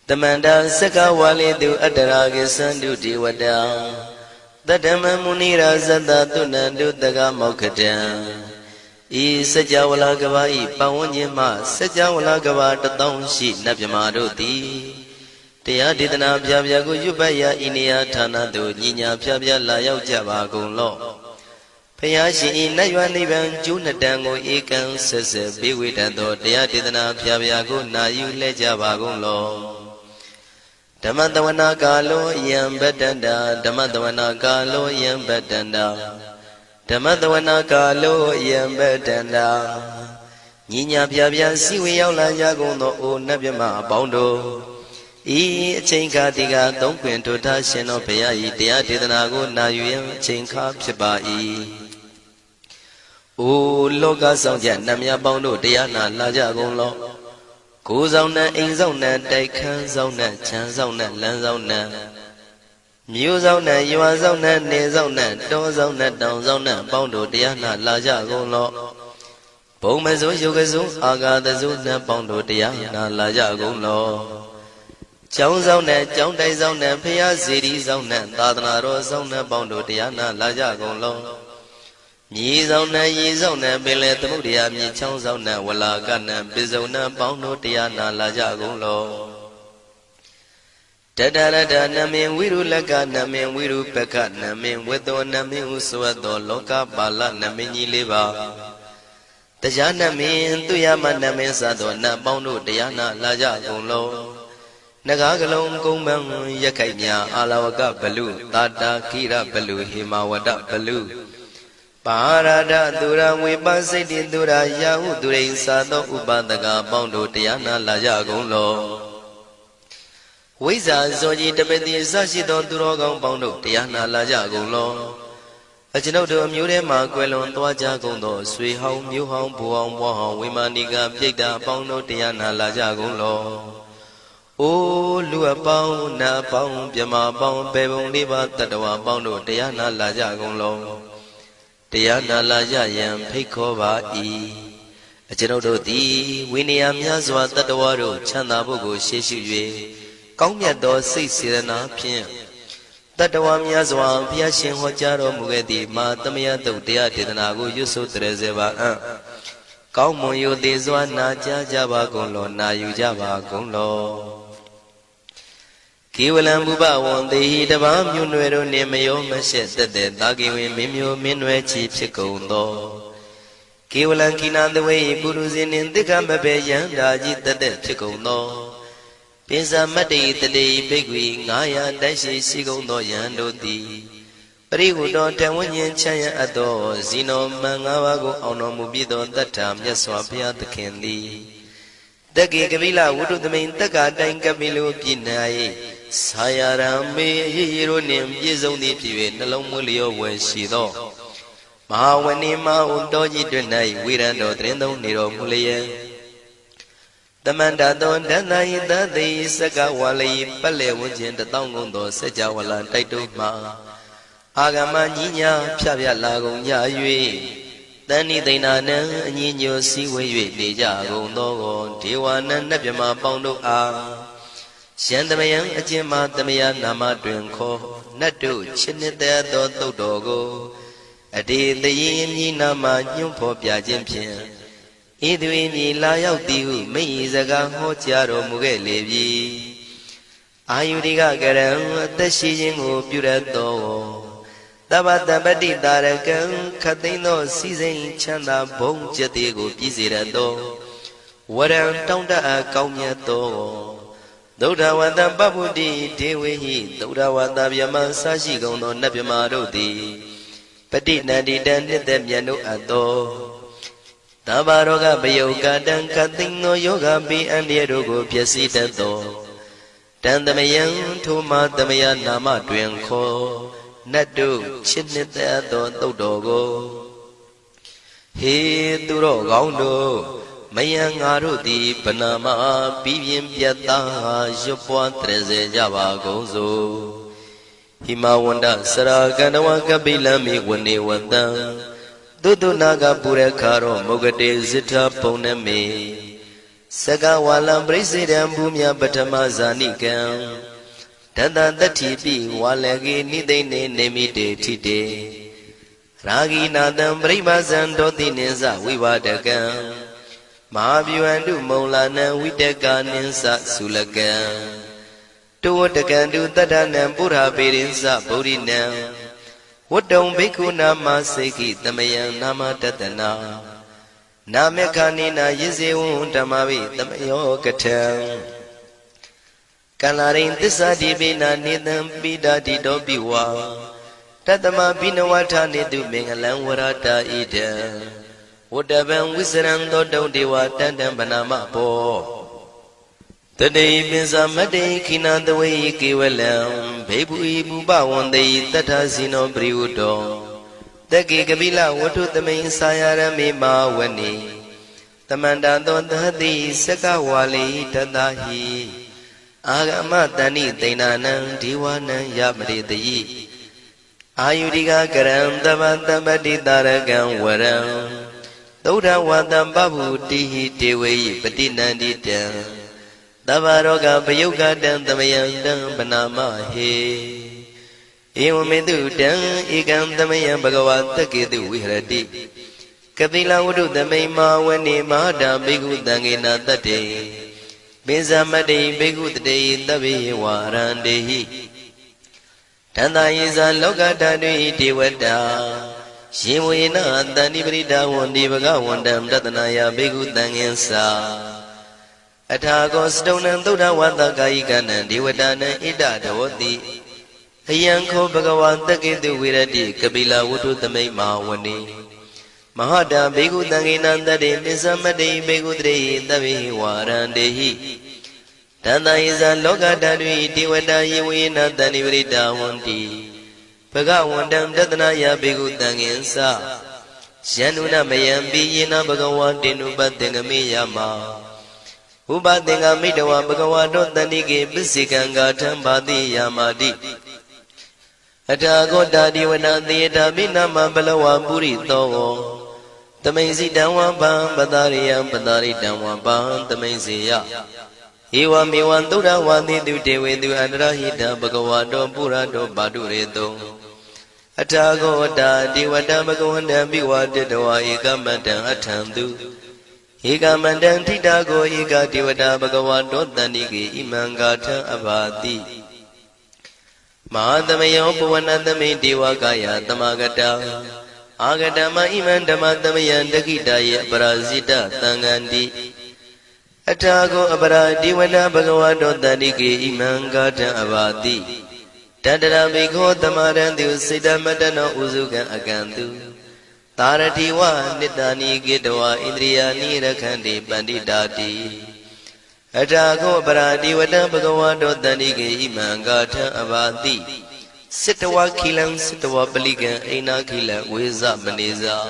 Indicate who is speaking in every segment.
Speaker 1: Tamanda Saka Wali do Adaragi Sandu Diwada Tadama Munira Zada Tunandu Daga Mokatan E Sajawala Gavai Pawanyama Sajawala Gava Tatonshi Nabyamaroti Tia Didana Pyago Yubaya Inia Tana do Nina Pyabya Layao Java Golo Payashi Nayanivan Junadango Ekan Sese Biwitado Tia Didana Pyago Nayu Lejava Golo Damadavana Galo Yam Bedanda Damadavana Galo Yam Bedanda Damadavana Galo Yam Bedanda Nina Pyabya Siwi Yaula Yagono O Nabyama Bondo E Chinka Diga Don't Quinto Tashino Payai Tia Didanago Nayu Chinka Pibai O Loga Sonja Namya Bondo Diana Lajagonlo Go zona, in zona, they can zona, chan zona, land zona. Mu zona, you are zona, ne zona, do zona, down zona, bondo, diana, laja golo. Pomazo, yogazo, aga the zona, bondo, diana, laja golo. Chow zona, chow day zona, pia city zona, tadana zona, bondo, diana, laja golo. Ye zona, ye zona, billet the mudia, me chow zona, walla gana, bizona, bondo, diana, laja golo. Tadada, namin, wiru laga, namin, wiru peka, namin, wedo, namin, uswado, loka, bala, namin, liva. Tajana min, tuyama, namin, sado, na bondo, diana, laja golo. Nagagalong kumang yakanya, alawaga balu, tada, kira balu, himawada balu. Parada Dura Wibasiti Dura Yahu Dure Sado Ubadaga Bondo Tiana Laja Golo Wiza Zoji Tabeti Sashido Durogon Bondo Tiana Laja Golo Ajinodo Murema Quelon Twaja Gondo Sui Home Muhom Buon Wahom Wimaniga Pida Bondo Tiana Laja Golo O Lua Bound Na Bound Piama Bound Bebon Liba Tatawa Bondo Tiana Laja Golo Tiana Laja Yam Pekova E. A general D. Winniam Yazwa Tatawaro, Chanabogo, Sheshu, Kongyato, 6 Pien. Tatawam Yazwa, Piashin Hojaro Mugedi, Matamia do Dia Tidanago, Yusu Trezeva. Kaumoyo de Zwana Java Golo, Na Yujava Golo. Kiwalam Buba one day the Bam Yunuero Nemayo Mashet the Dagi Mimio Minwe Chief Chicondo. Kiwalan Kinan the way Buruzin in the Gambabe Yandaji the dead Chicondo. Pisa Mati the day Bigwi, Naya Dashi Sigondo Yando di. Periudo Tawanyan Chaya Ado, Zino Mangawago Onomubido that time Yaswapia the candy. The Gigavilla would do the main Taka Dangabilu Pinai. Sayarambe Hiro name Yizoni Pive, Nalomulio was she though. Mahawanima Undoji Dunai, Wirando Trendo Niro Mulia. The Mandadon Danai, the day Sakawali, Pale Wujin, the Tongundo, Sajawala, Taituma. Agama Nina, Pavia Lago, Yayue. Dani de Nana, Nino Siwe, Dejago, Nogo, Tiwana, Nabima Bondo A. Shandamayang Ajima Damaya Nama Drinko, Natu, Chinita do Dogo, a day the yin Nama Yumpo Piajimpian. Idwini Layao Diu, Meizaga Hotiaro Mugelevi. Ayudiga Garam, the Shijing of Purato. Tabata Badi Darakan, Katino, Season Chanda, Bong Jatigo, Pizirado. What am Tonda Kaumiato? Doda Wanda Babudi, Dewi, Doda Wanda Yama Sashi Gono Nabimarodi, Petit Nadi Dandi Demiano Ado Tabaroga Bayoga Dan Katino Yoga Bi and Yerogo Piasita Do Dandamayan Tuma Damaya Nama Dwenko Nadu Chinita Do Dogo He Duro Gaundo Mayang Arudi Panama Bibian Piata Jopua Treze Java Gozo Himawanda Saraganawa Kabila Mi Wani Wanda Dudu Naga Purekaro Mogade Zita Poneme Saka walam presidam bumya patama zanikam Tata tatipi walagi nidene nemide tide Ragi nadam bribazan doti ninsa vivadakam Mahavyuandu maulana vidaka ninsa sulakam Tuwatakandu tadanam pura pirinsa burinam Wadam bhikkhu nama seki tamayam nama tatana Namekanina yizewun tamavi tamayo katam Kalarin tisa dibina nidam bida dido biwa Tatama binawata nidu mengalang warata ida Wadaban wisran dodong dewa tandam banama po Today binsa made kina the way kiwalam Bebu ibu bawande tata zino briudo Dagi kabila watu tamain sayara me mawani Tamanda don dhati saka wali tadahi Agama tani tainanam diwanam yamridayi Ayudiga karam tabantamati tarakam waram Dauda wadam babu tihi tewe patinandita Tavaroga payugadam tamayandam banama he Ewamedu dam ikam tamayam bhagavata ketu vihrati Kapila udu tamay mawani mahadam bhikkhu tangena tate Binsamade bhikkhu tate tabi warandehi Tanda yisa lokatadui devata Shimuyena tani prita wandi bhagavandam tatanaya bhikkhu tangensa Athago stonam tuda wadakaikanam devatanam ida dhavati Ayanko bhagavata ketu virati kapila udu tamay mawani Mahada bhikkhu tangena tate binsamade bhikkhu tate tabi warandehi Tanda isa lokatadui devata yewena tani prita wandi Bhagavandam tatanaya bhikkhu tangensa Syanuna mayampi yena bhagavatinu patengami yama Upatenga midawa bhagavato tanike pisikanga thambati yamati Athago divana theta minama balawa puri togo Tamaisi damwa bam padariyam padaritam bam tamaisiya Ewa mewan tuda wandi tu dewe tu andrahita bhagavato purato padureto Athago divata bhagavandam bhiwadetawa ekamatang athantu Ekamandam titago eka devata bhagavato tanike imangatha abhati Mahadamayo puvanatame devakaya tamagata Agatama imandamatamaya dakitaya parasita tangandi Athago apara devata bhagavato tanike imangatha abhati Tadara bhikho tamarantu siddhamatana usukan akantu Taratiwa nitani gitawa indriyani rakhandi panditati Athago paradivata bhagavato tanike imangatha abhati Sittawa khilam sittawa palikan aina khila veza maneza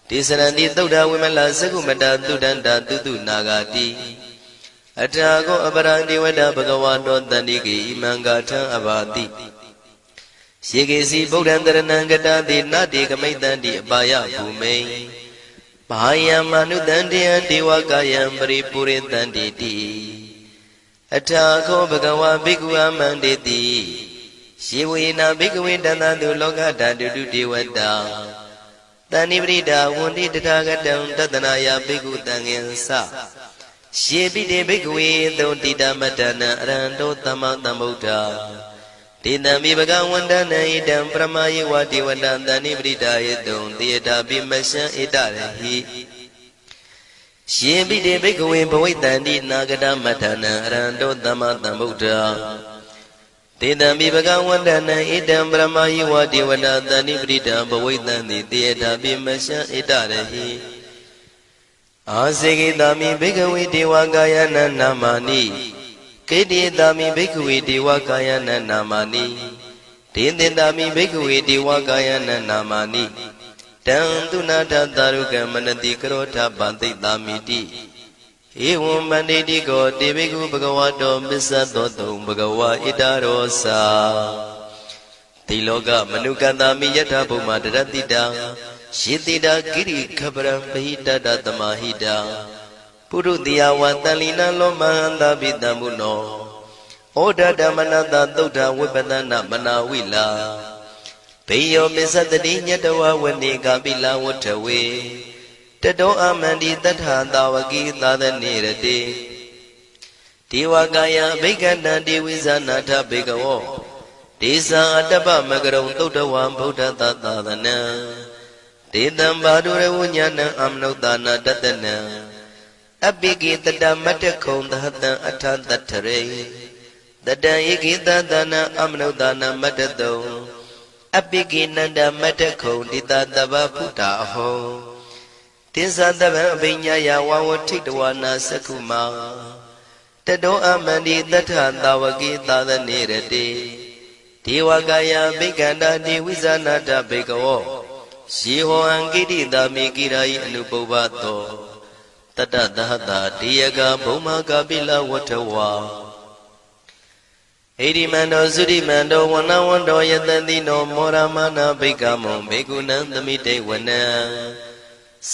Speaker 1: Tisaranti tauda vimala sakumata tudanta tutu nagati Athago paradivata bhagavato tanike imangatha abhati Shikesi Buddhantaranam Gatati Nati Kamaitanti Abhaya Bhumei Bhaya Manutantiyan Devakayam Paripuritanti Athago Bhagava Bhikkhu Amanditi Shivena Bhikkhu Dantantu Lokatadu Devata Tanivrita Wundi Tathagatam Tatanaya Bhikkhu Tangensa Shivite Bhikkhu Dhontita Matana Aranto Tamatambuddha Tidami bhagavandana idam pramayi vati vadantani vritayadum tiyata bimasya idarahi Shibhide bhikkhave bhavaitanti nagata matana aranto tamatambuddha Tidami bhagavandana idam pramayi vati vadantani vrita bhavaitanti tiyata bimasya idarahi Asekitami bhikkhave devakayana namani Kedidami bhikkhave devakayana namani Tindindami bhikkhave devakayana namani Tantunata taruka manati karota bantitamiti Evam banditi ko devikhu bhagavato missadoto bhagava itarosa Tiloka manukatami yatha bhuma daratita Shitita giri khabram bahita datamahita ပုရုတိယဝတန်လီနလောမဟန္တာပိတံဘုနောဩဒဓမ္မနတသုဒ္ဓဝိပဒနာမနာဝိလာဘေယောမစ္စတတိညတဝဝနေကပိလဝထဝေတတောအမန္တိတထသာဝကိသာသနေရတိဒေဝကာယဘိက္ခဏံဒေဝိဇာနာထဘေကဝောဒေဇာအတ္တပမကရုံသုဒ္ဓဝံဗုဒ္ဓသာသနံဒေတံဘာဒုရဝဉာဏံအမနုဿာနာတတနံအပိကိတတမတ္တခုံသဟတံအထတထရေတတံဧကိတသနံအမနုဿာနာမတ္တတုံအပိကိနန္ဒမတ္တခုံတိတတဗ္ဗဖုတာအဟောတိသတဗံအဘိညာယဝဝထိတဝနာသက္ခုမာတတောအမန္တိတထသာဝကိသာသနေရတိဒေဝကာယဘိက္ခန္တာဒေဝိဇာနာတဘေကဝောယေဟောအံကိတိတာမိကိရာယအနုပုဗ္ဗတောတတသဟတာတေယကဘုံမကပိလဝထဝါဣရိမန္တောသုရိမန္တောဝနဝန္တောယတတိနောမောရမနာဘိက္ခမုံဘေကုဏံသမိတေဝနံ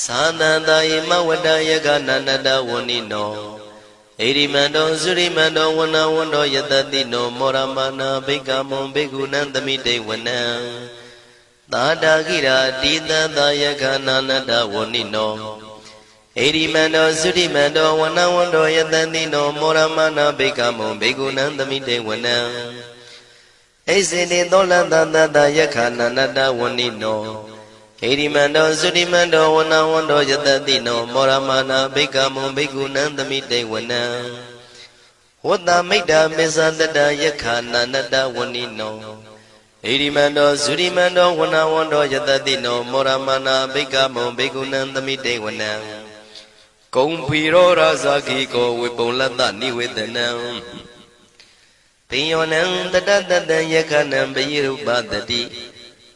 Speaker 1: သာသန္တာယမဝတ္တယကနန္တဝနိနောဣရိမန္တောသုရိမန္တောဝနဝန္တောယတတိနောမောရမနာဘိက္ခမုံဘေကုဏံသမိတေဝနံသာတာကိရာတိတသယကနန္တဝနိနောဣရိမန္တောသုရိမန္တောဝနဝန္တောယတတိနောမောရမနာဘိက္ခမုံဘေကုဏံသမိတေဝနံဣစေတိသောလတသတယခနန္တဝနိနောဣရိမန္တောသုရိမန္တောဝနဝန္တောယတတိနောမောရမနာဘိက္ခမုံဘေကုဏံသမိတေဝနံဝတ္တမိတ္တမစ္ဆတတယခနန္တဝနိနောဣရိမန္တောသုရိမန္တောဝနဝန္တောယတတိနောမောရမနာဘိက္ခမုံဘေကုဏံသမိတေဝနံကုံဖီရောရာဇာခိကောဝေပုံလတ္တနိဝေဒနံပိယောနံတတတတံယခနံပယိရုပတတိ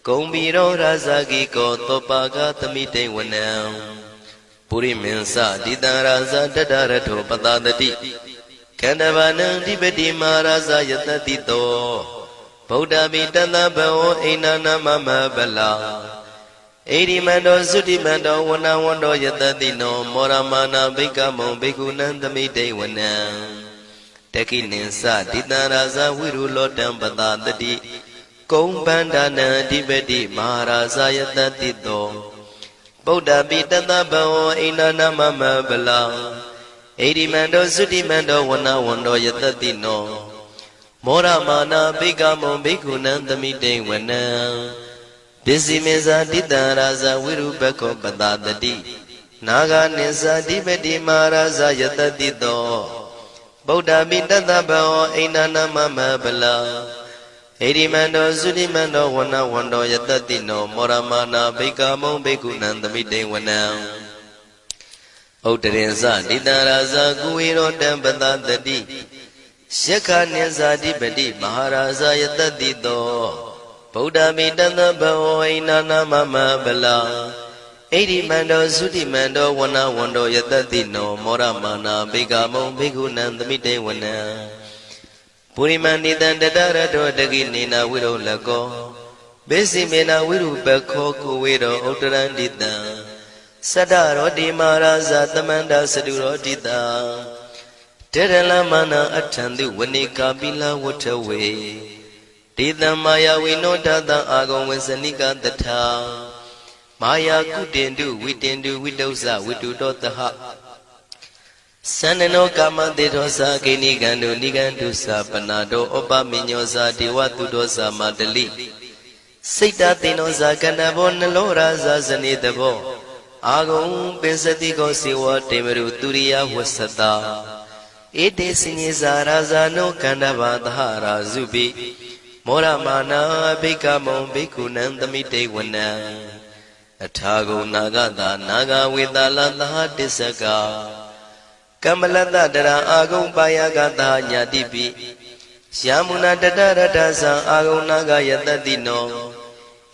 Speaker 1: ကုံဖီရောရာဇာခိကောသောပါကသမိတေဝနံပုရိမင်းစတိတံရာဇာတတရထောပတတတိကန္တဗနံတိပတိမာရာဇာယတတိတောဗုဒ္ဓမိတတဘောအိနာနမမဗလာဣရိမန္တောသုတိမန္တောဝနဝန္တောယတတိနောမောရမနာဘိက္ခမုံဘေကုဏံသမိတေဝနံတခိနိသတိတံရာဇဝိရုလောတံပတတတိကုံပန္ဒနံအဓိပတိမဟာရာဇယတတိတောဗုဒ္ဓပိတတဘောအိနာနမမဗလာဣရိမန္တောသုတိမန္တောဝနဝန္တောယတတိနောမောရမနာဘိက္ခမုံဘေကုဏံသမိတေဝနံပစ္စည်းမေဇာတိတံရာဇဝိရုပခောပတတတိနာဂာနိသဓိပတိမဟာရာဇယတတိတောဗုဒ္ဓမိတတဘောအိနာနမမဗလာဣရိမန္တောသုတိမန္တောဝနဝန္တောယတတိနောမောရမနာဘိက္ခမုံဘေကုဏံသမိတေဝနံဥတရင်စတိတံရာဇကုဝေရောတံပတတတိယက္ခနိသဓိပတိမဟာရာဇယတတိတောဗုဒ္ဓမိတတဘောအိနာနမမဗလာဣရိမန္တောသုတိမန္တောဝနဝန္တောယတတိနောမောရမနာဘိက္ခမုံဘေကုဏံသမိတေဝနံပုရိမန္တိတံတတရတောတကိနေနာဝိရုလကောဘေစီမေနာဝိရုပခောကုဝေရောဥတရန္တိတံသတ္တရောတိမာရာဇသမန္တသတုရောတိတံတေရလမနာအထံတုဝနေကာပိလဝထဝေဒေတံမာယဝိနောတတံအာဂုံဝေစနိကတထာမာယာကုတင်တုဝိတင်တုဝိတုဇဝိတုတောတဟသန္နနောကာမတေသောသာကိနိကံတုနိကံတုသာပနာတောဩပမိညောသာဒေဝတုတောသာမတလိစိတ်တသိနောသာကန္နဘောနလောရာဇာဇနေတဘောအာဂုံပင်စတိကောစေဝတေမရုသူရိယဝသတာဧတေစဉ္ဇာရာဇာနောကန္နဘာသဟရာဇုပိမောရမနာဘိက္ခမုံဘိက္ခုနံသမိတေဝနံအထာဂုံနာဂတာနာဂဝေတလသဟတစ္စကကမ္မလတ္တတရာအာဂုံပါယကတာညာတိပိယာမုနာတတရတသံအာဂုံနာဂယတတိနော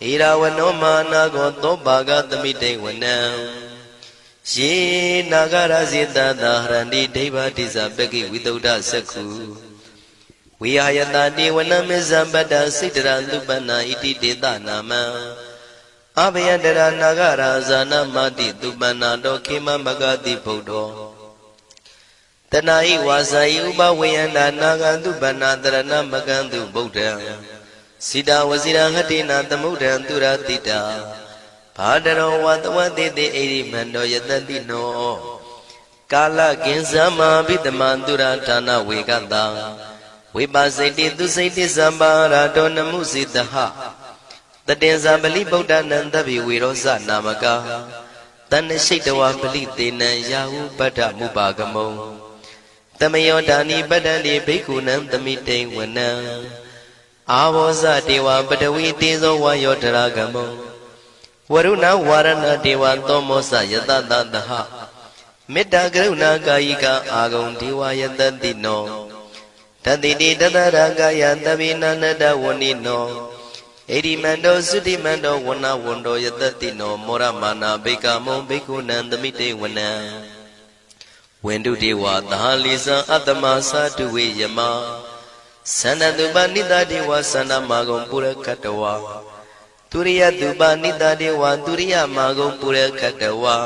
Speaker 1: ဣရာဝနောမာနာကောသောပါကသမိတေဝနံယေနာဂရဇိတသာဟရန္တိဒိဗ္ဗတိဇပကိဝိတုဒ္ဓသက္ခုဝိဟာယတတိဝနမေဇံပတ္တစိတရသုပနာဣတိတေတနာမံအဘယတရနာဂရာဇာနမတိသုပနာတောခေမမဂတိဗုဒ္ဓော တဏှာဤဝါစာဤဥပဝေယန္တာနာဂန္တုဗန္နာတရဏမကန္တုဗုဒ္ဓံစိတာဝစီရဟတိနာသမုဒ္ဒံသူရတိတာဘာတရောဝတဝတိတိဣရိမန္တောယတတိနောကာလကင်္စမဘိတမံသူရဌာနဝေကတံဝိပါစိတိသူစိတိသံပါရာတောနမှုစိတဟတတေဇာပလိဗုဒ္ဓနံတဗ္ဗိဝေရောဇနာမကတဏ္ဏရှိတဝပလိတေနံယာဟုပတ္ထမုပါကမုံတမယောဒာနိပတ္တန္တိဘိက္ခုနံသမိတိဝနံအာဘောဇတေဝပတဝီတေဇောဝါယောတရာကမုံဝရုဏဝါရဏတေဝသောမောစယတတတဟမေတ္တာကရုဏာကာယိကအာဂုံဒေဝယတတိနောတတိတိတတရာကာယတဗိနန္တဝဏိနောဣရိမန္တောသုတိမန္တောဝဏဝန္တောယတတိနောမောရမာနာဘိကမုံဘိက္ခုနံသမိတေဝနံဝန္တုတေဝသာလိသံအတ္တမသာတုဝေယမသန္တတုပနိတတေဝသန္တမာဂုံပုရခတဝါទុរិយតុបនិតាទេវទុរិយមាဂုံပုရခတဝါ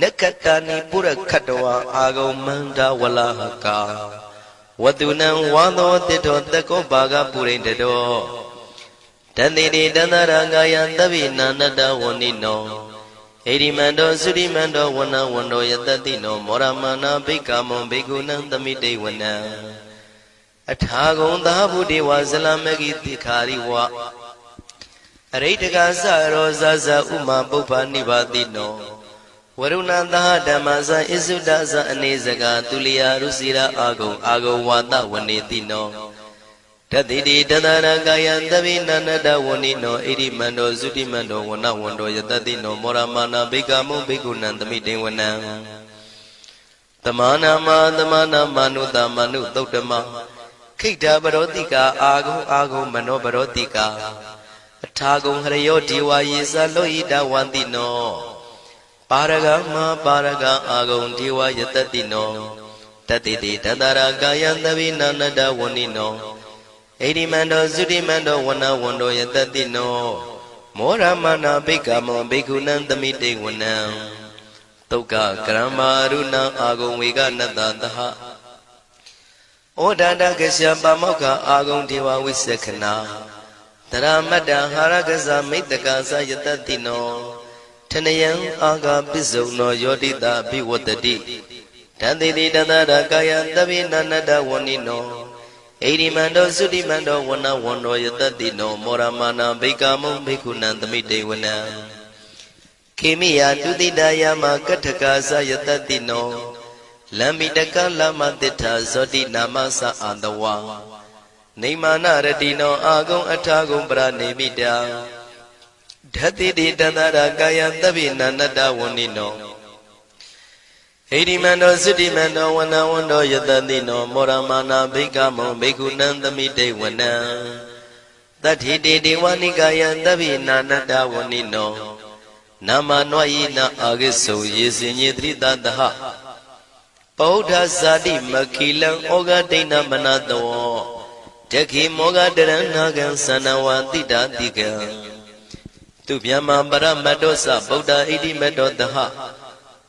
Speaker 1: နက္ခတာနိပုရခတဝါအာဂုံမန္တဝလဟကာဝတုနံဝါသောတိတောတကောဘာဂပုရိန္တတောတတိတိတန္တရာဂယံသဗ္ဗိနာနတဝဏိနောဣရိမန္တောသုရိမန္တောဝနဝန္တောယတတိနောမောရမနာဘိက္ခမုံဘိက္ခုနံသမိတေဝနံအထာဂုံသာဗုဒေဝဇလမဂိတိခာရိဝအရိတကသရောဇဇဥမာပုပ္ပနိဗာတိနောဝရုဏသဟဓမ္မဇဣစုဒဇအနေစကတုလျာရုစီရာအာဂုံဝါတဝနေတိနောတတိတိတတရကာယံသဗိနန္တဝဏိနောဣရိမန္တောသုတိမန္တောဝနဝန္တောယတတိနောမောရမာနာဘိကမုံဘိက္ခုနံသမိတေဝနံသမာနာမနုတမနုသုတ်တမခိတ္တပရောတိကာအာဂုံမနောပရောတိကာအထာဂုံဟရယောဒီဝါယေသလောဣတဝန္တိနောပါရဂမပါရဂအာဂုံဒီဝါယတတိနောတတိတိတတရာကာယံသဗိနန္တဝဏိနောဣရိမန္တောသုတိမန္တောဝနဝန္တောယတတိနောမောရမနာဘိက္ခမောဘိက္ခုနံသမိတေဝနံတုတ်ကကရမရုဏံအာဂုံဝေကနတသဟဩဒန္တကရှပါမောက္ခအာဂုံဒေဝဝိသခနာတရမတ္တဟာရကဇမိတ္တကသယတတိနောထနယံအာဂပိစုံနောယောတိတာဘိဝတ္တိတန်တိတိတတရကာယံတဗိနန္တဝဏိနောဣရိမန္တောသုတိမန္တောဝနဝန္တောယတတိနောမောရမာနာဘိကမုံဘိက္ခုနံသမိတေဝနံခေမိယတုတိတယမကထကာသယတတိနောလမ္မိတကလမတိထာဇောတိနာမသအာတဝါနေမာနရတိနောအာဂုံအထာဂုံပရနေမိတာဓတိတိတတရကာယံသဗ္ဗိနန္တဝဏိနောဣရိမန္တောသုတိမန္တောဝနဝန္တောယတတိနောမောရမာနာဘိကမုံဘိက္ခုနံသမိတေဝနံတတိတိဒေဝနိကာယံသဗ္ဗိနန္တဝဏိနောနာမနွာယိနာအာဂိစုံယေစင်ညေတိတတဟပောဓဇာတိမခိလံဩဃဒိဏမနတောတခိမောဂတရဏဂံသနဝတိတာတိကံသူဗျမပရမတ္တောသဗုဒ္ဓဣတိမတ္တောတဟ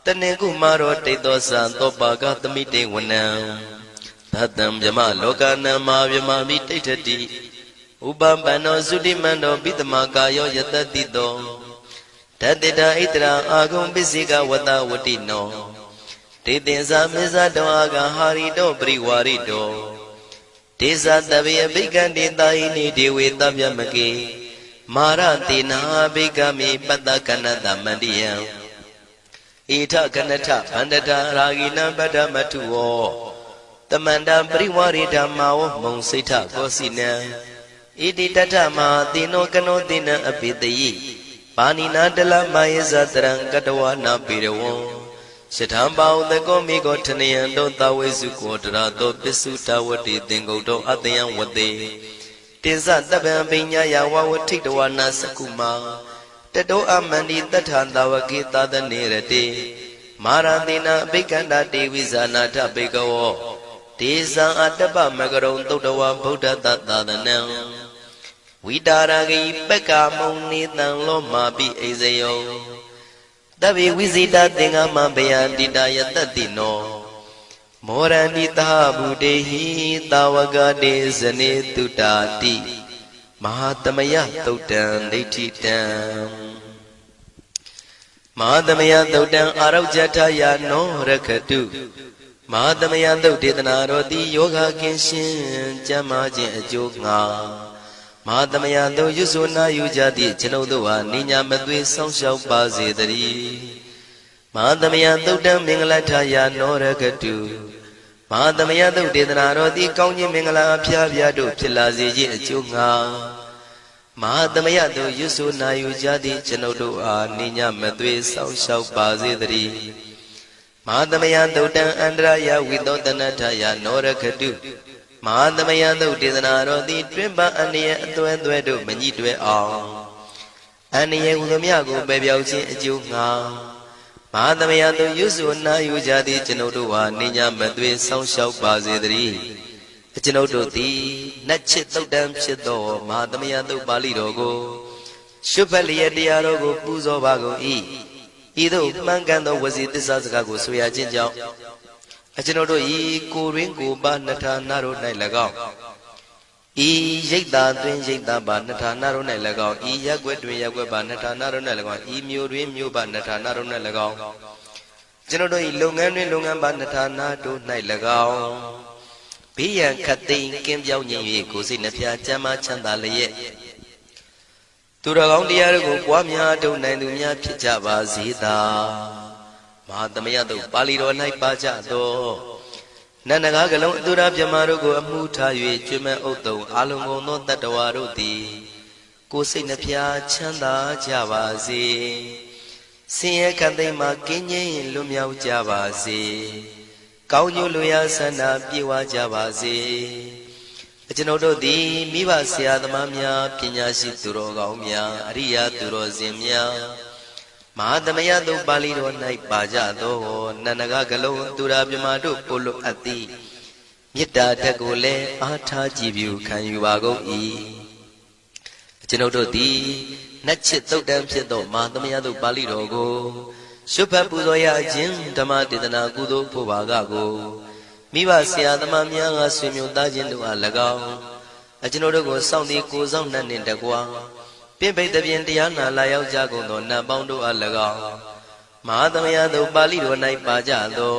Speaker 1: တနေကုမာရောတိတောသံသောပါကသမိတေဝနံသတ္တံဗျမလောကနံမာဗျမမိတိဋ္ဌတိဥပပန္နောသုတိမန္တောပိတမကာယောယတတိတောတတိတာဣတရာအာဂုံပစ္စိကဝတဝတိနောတေသင်္ဇာမေဇတောအာဂဟာရိတောပရိဝါရိတောဒေဇတဗေဘိကံတေတာယိနိဒေဝေတဗျမကေမာရတေနာဘိကမိပတ္တကနတမန္တိယံဣထကနထဗန္တတာရာဂိနံပတ္တမထုဝောတမန္တံပရိဝါရိဓမ္မာဝမုံစိဋ္ဌကောစီနံဣတိတထမဟာတိနောကနောတိနံအပိတယိပါဏိနာတလမယေဇတရံကတဝနာပိရဝံယထံပါဥတကောမိကောထနယံတောသဝေစုကောတရာတောပစ္စုတဝတိသင်္ကုတ်တောအတယံဝတေတေဇတပံပိညာယဝဝထိတဝနာစကုမာတတောအမန္တိတထံတဝကေသဒနေရတေမာရတိနာအဘိက္ခန္တာတေဝိဇာနာထဘေကဝောဒေဇံအတ္တပမကရုံသုတ်တဝဗုဒ္ဓတသာသနံဝိတာရဂိပက္ကာမုံနေတံလောမာပိအိဇယောတဗေဝိဇိတသင်္ဃမဘယတိတာယတတိနော မောရဏိတာဗုဒေဟိတာဝကတေဇနေတုတာတိမဟာသမယသုတ်တံဒိဋ္ဌိတံမဟာသမယသုတ်တံအာရောဇထယာနောရခတုမဟာသမယသုတ်ဒေသနာတော်သည်ယောဂကင်းရှင်းကျမ်းမာခြင်းအကျိုးငှာမဟာသမယသုတ်ရွဆိုနာယူကြသည့်ကျွန်ုပ်တို့ဟာနိညာမသွေဆောင်းလျှောက်ပါစေတည်းမဟာသမယသုတ်တံမင်္ဂလထယာနောရခတုမဟာသမယသုတ်ဒေသနာတော်သည်ကောင်းခြင်းမင်္ဂလာအဖျားဖျားတို့ဖြစ်လာစေခြင်းအကျိုးငှာမဟာသမယသုတ်ရွဆိုနာယူကြသည့်ကျွန်ုပ်တို့အားနိညာမသွေဆောင်းလျှောက်ပါစေတည်းမဟာသမယသုတ်တံအန္တရာယဝိသောတနထယာနောရခတုမဟာသမယသုတ်ဒေသနာတော်သည်တွင်ပအန္တရာယ်အသွဲသွဲတို့မညှိတွဲအောင်အန္တရာယ်ဟူသည်များကိုပယ်ပြောက်ခြင်းအကျိုးငှာမဟာသမယသုတ်ရွဆိုနာယူကြသည့်ကျွန်ုပ်တို့ဟာနိညာမသွေဆောင်းလျှောက်ပါစေတည်းကျွန်ုပ်တို့သည်နတ်ချစ်သုတ်တံဖြစ်သောမဟာသမယသုတ်ပါဠိတော်ကိုရှုဖတ်လျက်တရားတော်ကိုပူဇော်ပါကုန်၏ဤသို့မှန်ကန်သောဝစီသစ္စာစကားကိုဆိုရခြင်းကြောင့်ကျွန်ုပ်တို့ဤကိုရင်းကိုပါနှထာနာတို့၌၎င်းဤရိတ်တာတွင်ရိတ်တာပါနှထာနာတို့၌၎င်းဤရက်ွက်တွင်ရက်ွက်ပါနှထာနာတို့၌၎င်းဤမြို့တွင်မြို့ပါနှထာနာတို့၌၎င်းကျွန်ုပ်တို့ဤလုပ်ငန်းတွင်လုပ်ငန်းပါနှထာနာတို့၌၎င်းဘေးရန်ခတ်သိမ်းကင်းပြောင်းခြင်း၍ကိုယ်စိတ်နှဖျားချမ်းသာချမ်းသာလျက်သူတော်ကောင်းတရားတို့ကိုပွားများထုတ်နိုင်သူများဖြစ်ကြပါစေသာမဟာသမယသုတ်ပါဠိတော်၌ပါကြသောနန္ဒကားကလုံးအတူရပြမတို့ကိုအမှုထား၍ကျွမ်းမဲ့ဥတုံအာလုံးကုန်သောတတ္တဝါတို့သည်ကိုယ်စိတ်နှဖျားချမ်းသာကြပါစေဆင်းရဲခတ်သိမ်းမှကင်းငြိမ်းလွတ်မြောက်ကြပါစေကောင်းကျိုးလိုရာဆန္ဒပြေဝကြပါစေကျွန်ုပ်တို့သည်မိဘဆရာသမားများပညာရှိသူတော်ကောင်းများအရိယာသူတော်စင်များမဟာသမယသုတ်ပါဠိတော်၌ပါကြသောနန္ဒကကလုံးသူရာပြမတို့ပို့လို့အပ်သည်မေတ္တာဓာတ်ကိုလည်းအားထားကြည်ပြုခံယူပါကုန်၏ကျွန်ုပ်တို့သည်နတ်ချစ်သုတ်တံဖြစ်သောမဟာသမယသုတ်ပါဠိတော်ကိုရှုဖတ်ပူဇော်ရခြင်းဓမ္မဒေသနာကုသိုလ်ဖို့ပါကကိုမိဘဆရာသမားများကဆွေမျိုးသားချင်းတို့အား၎င်းကျွန်ုပ်တို့ကိုစောင့်တည်ကိုဆောင်နှံ့နှင့်တကွာပြင့်ပိတ်သဖြင့်တရားနာလာရောက်ကြကုန်သောနတ်ပေါင်းတို့အား၎င်းမဟာသမယသုတ်ပါဠိတော်၌ပါကြသော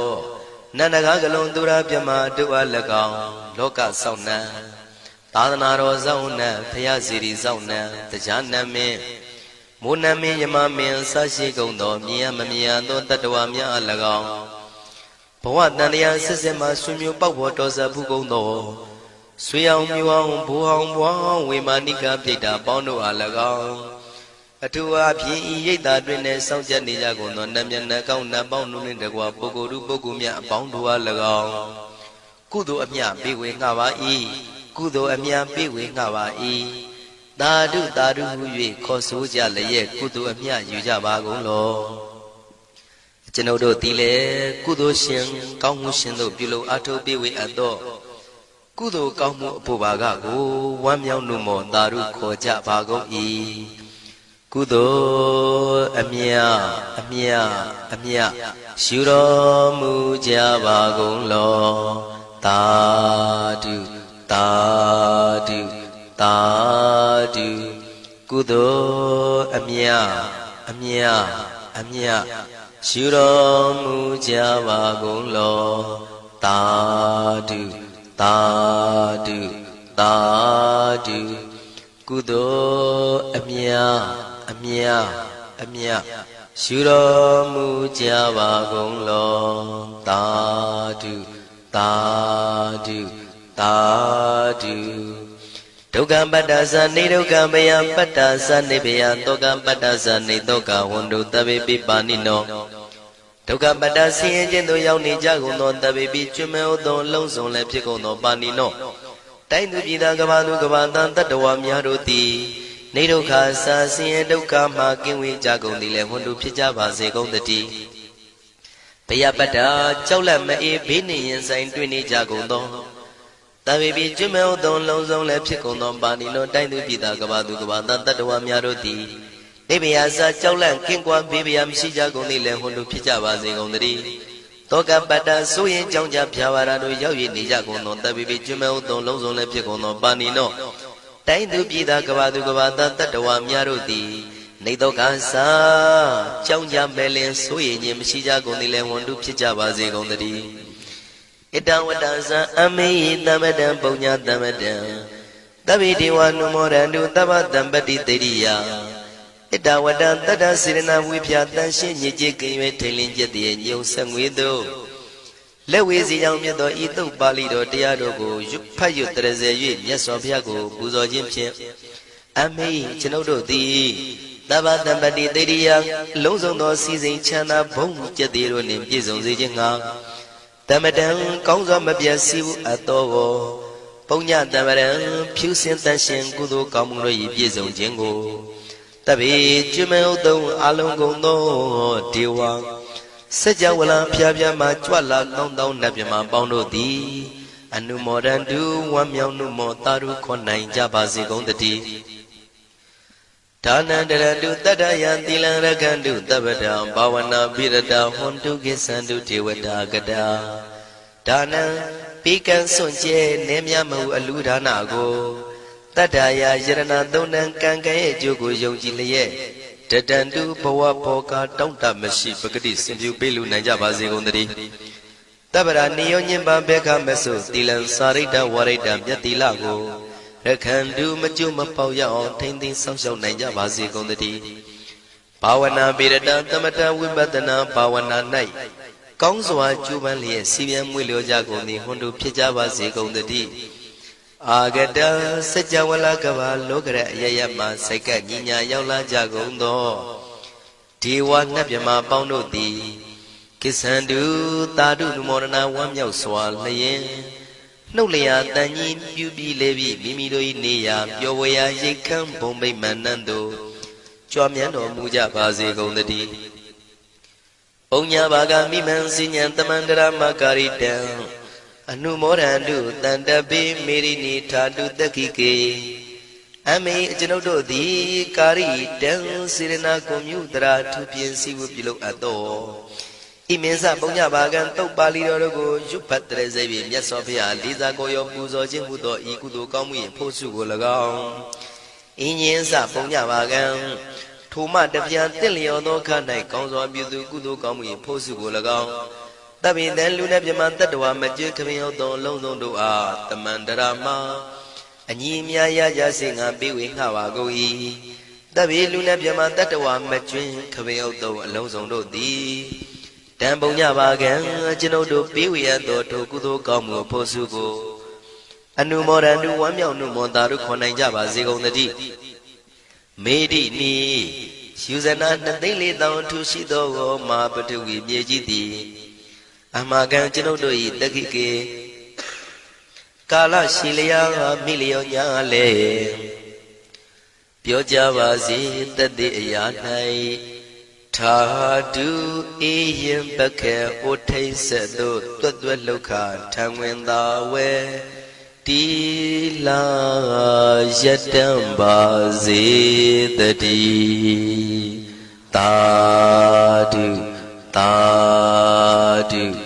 Speaker 1: နန္ဒကားကလုံးသူရာပြမတို့အား၎င်းလောကဆောင်နှံသာသနာတော်ဆောင်နှံဖရာစီရီဆောင်နှံတရားနတ်မင်းမိုးနမင်းယမမင်းဆရှိကုန်သောမြင်ရမမြင်ရသောတတ္တဝါများအား၎င်းဘဝတန်တရားဆက်ဆက်မှဆွေမျိုးပေါက်ပေါ်တော်ဆက်ဖူးကုန်သောဆွေအောင်မျိုးအောင်ဘိုးအောင်ဘွားအောင်ဝေမာနိကပြိတ္တာပေါင်းတို့အား၎င်းအထူးအားဖြင့်ဤရိတ်တာတွင်နဲ့စောင့်ကြနေကြကုန်သောနတ်မြတ်နတ်ကောင်းနတ်ပေါင်းတို့နှင့်တကွာပုဂ္ဂိုလ်ပုဂ္ဂိုလ်များအပေါင်းတို့အား၎င်းကုသိုလ်အမြပေးဝေငှပါ၏ကုသိုလ်အမြပေးဝေငှပါ၏သာဓုသာဓုဟု၍ခေါ်ဆိုကြလျက်ကုသိုလ်အမြယူကြပါကုန်လောကျွန်ုပ်တို့သည်လည်းကုသိုလ်ရှင်ကောင်းမှုရှင်တို့ပြုလို့အထောက်ပေးဝေအပ်သောကုသိုလ်ကောင်းမှုအဖို့ပါကကိုဝမ်းမြောက်နှုမောသာဓုခေါ်ကြပါကုန်၏ကုသိုလ်အမြအမြအမြယူတော်မူကြပါကုန်လောသာဓုသာဓုသာဓုကုသိုလ်အမြအမြအမြယူတော်မူကြပါကုန်လောသာဓုသာဓုသာဓုကုသိုလ်အမြအမြအမြယူတော်မူကြပါကုန်လောသာဓုသာဓုသာဓုဒုက္ခပတ္တသနေဒုက္ခမယပတ္တသနေဘယတောကပတ္တသနေတောကဝန္တုတဗေပိပါဏိနောဒုက္ခပတ္တဆင်းရဲခြင်းသို့ရောက်နေကြကုန်သောတဗေပိကျွမဲဥသောလုံးစုံလည်းဖြစ်ကုန်သောပါဏိနောတိုင်းသူပြည်သားကဘာသူကဘာတန်တတ္တဝါများတို့သည်နေဒုက္ခစာဆင်းရဲဒုက္ခမှကင်းဝေးကြကုန်သည်လည်းဝန္တုဖြစ်ကြပါစေကုန်သတည်းဘယပတ္တကြောက်လန့်မအေးဘေးနှင့်ရင်ဆိုင်တွေ့နေကြကုန်သောတဗေပိကျွမဲဥသောလုံးစုံလည်းဖြစ်ကုန်သောပါဏိနောတိုင်းသူပြည်သားကဘာသူကဘာတန်တတ္တဝါများတို့သည်နေဘယစာကြောက်လန့်ကင်းကွာဘေးဘယမရှိကြကုန်သည်လည်းဝန္တုဖြစ်ကြပါစေကုန်သတည်း သော တောကပတ္တဆိုရင်ကြောင့်ကြဖြာဝါရတို့ရောက်ရနေကြကုန်သောတပိပိကျွမဲဥသုံးလုံးစုံလည်းဖြစ်ကုန်သောပါဏိနောတိုင်းသူပြည်သားကဘာသူကဘာသားတတ္တဝါများတို့သည်နေတောကသာကြောင့်ကြမဲလင်ဆိုရင်ခြင်းမရှိကြကုန်သည်လည်းဝန်တုဖြစ်ကြပါစေကုန်သတည်းဣတဝတ္တဇံအမေယသမတံပုညသမတံသဗ္ဗေဒေဝနုမောရန္တုသဗ္ဗတံပတိတေရိယဣတဝတ္တတတ္တစေရနာဝိဖြာတန်ရှင်းညစ်ကြေးကင်၍ထိန်လင်းကျက်တည်းညုံဆက်ငွေတို့လက်ဝေစီကြောင့်မြတ်သောဤသုတ်ပါဠိတော်တရားတို့ကိုဖတ်ရွတ်တရစေ၍မြတ်စွာဘုရားကိုပူဇော်ခြင်းဖြင့်အမေကျွန်ုပ်တို့သည်သဗ္ဗတံပတိတေရိယလုံးစုံသောစီစဉ်ချမ်းသာဘုံကျက်တည်းတို့နှင့်ပြည့်စုံစေခြင်းငှာတမတံကောင်းစွာမပြတ်စီဘူးအတော်ကိုပုညတမရံဖြူစင်တန်ရှင်ကုသိုလ်ကောင်းမှုတို့၏ပြည့်စုံခြင်းကိုတပိကျွမဲဥသုံးအလုံးကုန်သောဒေဝစัจ java လံဖျားဖျားမှကြွလာကောင်းသောနတ်မြမပေါင်းတို့သည်အနုမောဒန္တုဝမ်းမြောက်နုမောတာရုခွန်နိုင်ကြပါစေကုန်တည်းဒါနန္တရတုတတ္တယံသီလံရကန္တုတပ္ပတံဘာဝနာပိရတဟွန်တုကိသန္တုဒေဝတာကတာဒါနံပိကံစွန့်ကျဲနေမြမဟုအလူဒါနကိုတတ္တယာယရဏသုံးတန်ကံကဲ့ရဲ့အကျိုးကိုယုံကြည်လျက်တတန္တုဘဝဘောကတောင့်တမရှိပဂတိစင်ပြုပေးလူနိုင်ကြပါစေကုန်သတည်းတပ္ပရာနိယောညင်ပံဘေခမဆုသီလံစာရိတ္တဝရိတ္တမြတ်တိလကိုရခန္တုမကျွမပေါရအောင်ထိမ့်သိမ်းဆောင်ရှောက်နိုင်ကြပါစေကုန်သတည်းဘာဝနာပိရတံသမထဝိပဿနာဘာဝနာ၌ကောင်းစွာကျူးပန်းလျက်စီပြန်မွေလျောကြကုန်သည်ဟွန်တုဖြစ်ကြပါစေကုန်သတည်းအာဂတစัจ java လကဘာလောကရအယယမှစိတ်ကညီညာရောက်လာကြကုန်သောဒေဝနတ်မြမပေါင်းတို့သည်ကိသန္တုသာဓုနုမောဒနာဝမ်းမြောက်စွာလျင်နှုတ်လျာတန်ကြီးပြုပြီးလေပြီးမိမိတို့၏နေရာပျော်ဝေရာရိတ်ခမ်းဘုံမိတ်မှန်နှံ့သို့ကြွမြန်းတော်မူကြပါစေကုန်သတည်းပုံညာဘာဂမိမံစိညာတမန္တရမကာရိတံအနုမောဒန္တုတန္တပိမေရိနိထာတုတခိကေအမေကျွန်ုပ်တို့သည်ကာရိတံစေရနာကွန်မြူတရာထူပြင်းစီဝပြုလုပ်အပ်သောဣမင်းစပုံညဘာကံတုတ်ပါဠိတော်တို့ကိုရွတ်ဖတ်တရစေပြီမြတ်စွာဘုရားလေးစားကိုရောပူဇော်ခြင်းဟူသောဤကုသိုလ်ကောင်းမှု၏ဖို့စုကို၎င်းအင်းညင်းစပုံညဘာကံထိုမှတပြန်တင့်လျော်သောခါ၌ကောင်းစွာပြုသူကုသိုလ်ကောင်းမှု၏ဖို့စုကို၎င်းတပိတံလူနဲ့မြမတတ္တဝါမကျွခမင်းဟုတ်သောအလုံးစုံတို့အားတမန္တရာမအညီအများရကြစေငါပေးဝေငှပါကုန်၏တပိလူနဲ့မြမတတ္တဝါမကျွခမင်းဟုတ်သောအလုံးစုံတို့သည်တံပုံညပါကံကျွန်ုပ်တို့ပေးဝေရသောထိုကုသိုလ်ကောင်းမှုဖို့စုကိုအနုမောဒန္တုဝမ်းမြောက်နုမောတာတို့ခွန်နိုင်ကြပါစေကုန်သတည်းမေတိနိယူဇနာ2,400,000ထူရှိသောမဟာပတုဝီမြေကြီးသည်အမကံကျွန်ုပ်တို့၏တခိကေကာလရှိလျာမိလျောညာလေပြောကြပါစေတတိအရာ၌ထာတုအေယံပခေဩထိတ်ဆက်တို့တွတ်တွတ်လောက်ခထံဝင်သာဝဲတီလာယတံပါစေတတိသာဓုသာဓု